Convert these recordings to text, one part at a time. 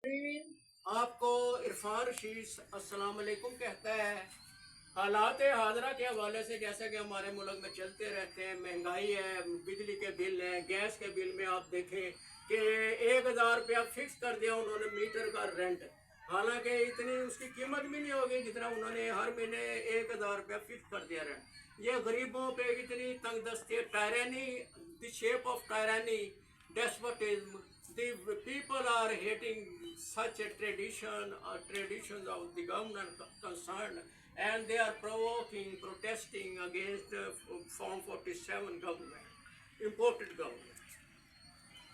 आपको इरफान रशीद अस्सलाम वालेकुम कहता है। हालात हाजरा के हवाले से जैसा कि हमारे मुल्क में चलते रहते हैं, महंगाई है, बिजली के बिल हैं, गैस के बिल में आप देखें कि 1000 रुपया फिक्स कर दिया उन्होंने मीटर का रेंट, हालांकि इतनी उसकी कीमत भी नहीं होगी जितना उन्होंने हर महीने 1000 रुपया फिक्स कर दिया रेंट। ये गरीबों पे इतनी तंगदस्ती, tyranny, the shape of tyranny, despotism. The people are hating such a traditions of the government concerned, and they are protesting against Form 47 government, imported government.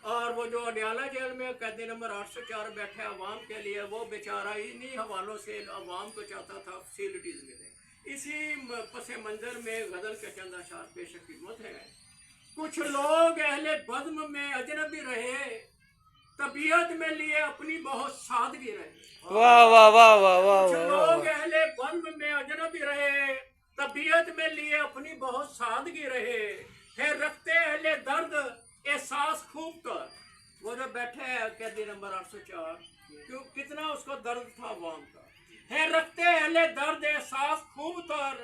और वो जो अडियाला जेल में कैदी नंबर 804 बैठे अवाम के लिए, वो बेचारा इन्हीं हवालों से अवाम को चाहता था फैसिलिटीज मिले। इसी पस मंजर में गजल के चंद अशार पेश कीमत है। कुछ लोग अहले बज़्म में अजनबी रहे, तबीयत में लिए अपनी बहुत सादगी रहे। वाह वाह वाह वाह वाह। कुछ लोग अहले बज़्म में अजनबी रहे, तबीयत में लिए अपनी बहुत सादगी रहे, है रखते अहले दर्द एहसास खूब कर। वो जो बैठे हैं कैदी नंबर 804, क्यों कितना उसको दर्द था अवाम का। है रखते अहले दर्द एहसास खूब तर,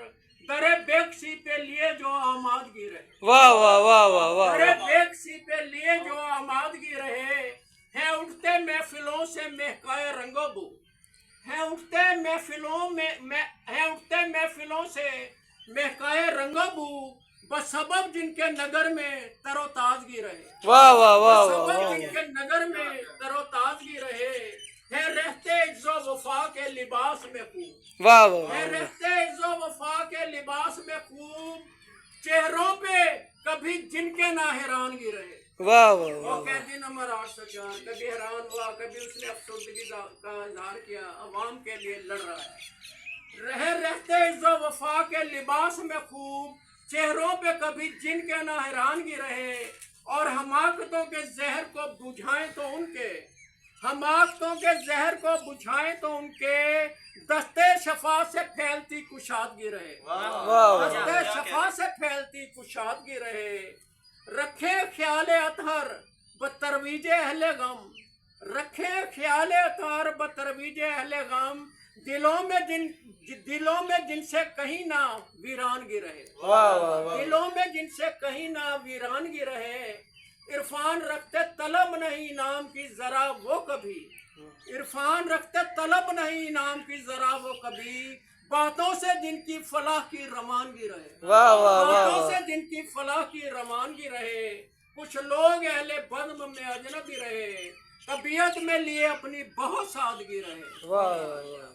दरे बेकसी पे लिए जो आमादगी रहे। वाह वाह वाह वाह वाह। दरे बेकसी पे लिए जो आमादगी रहे, है उठते महफिलों से महकाए रंगोबू, है उठते महफिलों से महकाए रंगोबू, बसबब जिनके नगर में तरोताजगी रहे। वाह वाह वाह वाह। बसबब जिनके नगर में तरोताजगी रहे, है रहते इज्जो वफा के लिबास में खूब। वाह वाह। है रहते इज्जो वफा के लिबास में खूब, चेहरों पे कभी जिनके ना हैरानगी रहे। वाह वाह वो वाह। कैदी नंबर 804 कभी हैरान हुआ, कभी उसने अफसरदगी का इजहार किया, अवाम के लिए लड़ रहा है। रहते इज्जो वफा के लिबास में खूब, चेहरों पे कभी जिनके ना हैरानगी रहे, और हमाकतों के जहर को बुझाएं तो उनके, हमाकतों के जहर को बुझाएं तो उनके, दस्ते शफा से फैलती कुशादगी रहे। दस्ते शफा से फैलती कुशादगी रहे, रखे ख्याले अतहर बतरवीजे अहले गम, रखे ख्याले अतहर बतरवीजे अहले गम, दिलों में जिनसे कहीं ना वीरानगी रहे। दिलों में जिनसे कहीं ना वीरानगी रहे, इरफान रखते तलब नहीं नाम की जरा वो कभी, इरफान रखते तलब नहीं नाम की जरा वो कभी, बातों से जिनकी फलाह की रवानगी रहे। वाह वाह वाह। बातों से जिनकी फलाह की रवानगी रहे। कुछ लोग अहले बज़्म में अजनबी रहे, तबीयत में लिए अपनी बहुत सादगी रहे। वाह वाह।